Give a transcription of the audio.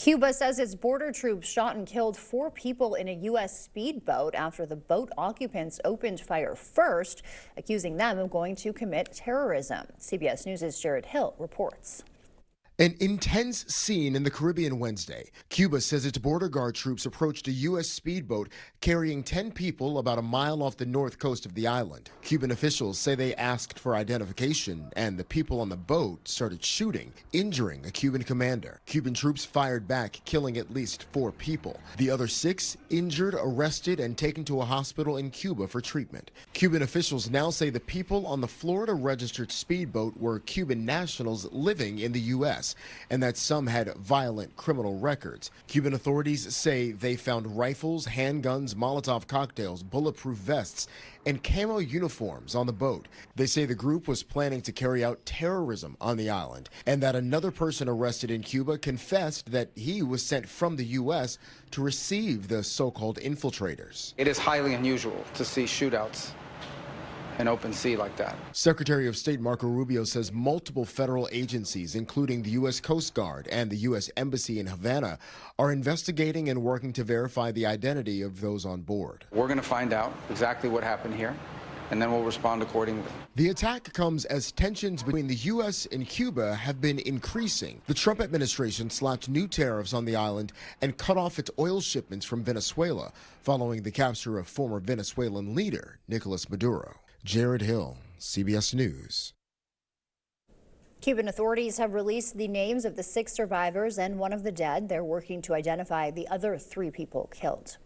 Cuba says its border troops shot and killed 4 people in a U.S. speedboat after the boat occupants opened fire first, accusing them of going to commit terrorism. CBS News' Jared Hill reports. An intense scene in the Caribbean Wednesday. Cuba says its border guard troops approached a U.S. speedboat carrying 10 people about a mile off the north coast of the island. Cuban officials say they asked for identification, and the people on the boat started shooting, injuring a Cuban commander. Cuban troops fired back, killing at least 4 people. The other 6 injured, arrested, and taken to a hospital in Cuba for treatment. Cuban officials now say the people on the Florida-registered speedboat were Cuban nationals living in the U.S. and that some had violent criminal records. Cuban authorities say they found rifles, handguns, Molotov cocktails, bulletproof vests, and camo uniforms on the boat. They say the group was planning to carry out terrorism on the island, and that another person arrested in Cuba confessed that he was sent from the U.S. to receive the so-called infiltrators. It is highly unusual to see shootouts in open sea like that. Secretary of State Marco Rubio says multiple federal agencies, including the U.S. Coast Guard and the U.S. Embassy in Havana, are investigating and working to verify the identity of those on board. We're going to find out exactly what happened here, and then we'll respond accordingly. The attack comes as tensions between the U.S. and Cuba have been increasing. The Trump administration slapped new tariffs on the island and cut off its oil shipments from Venezuela, following the capture of former Venezuelan leader Nicolas Maduro. Jared Hill, CBS News. Cuban authorities have released the names of the 6 survivors and one of the dead. They're working to identify the other 3 people killed.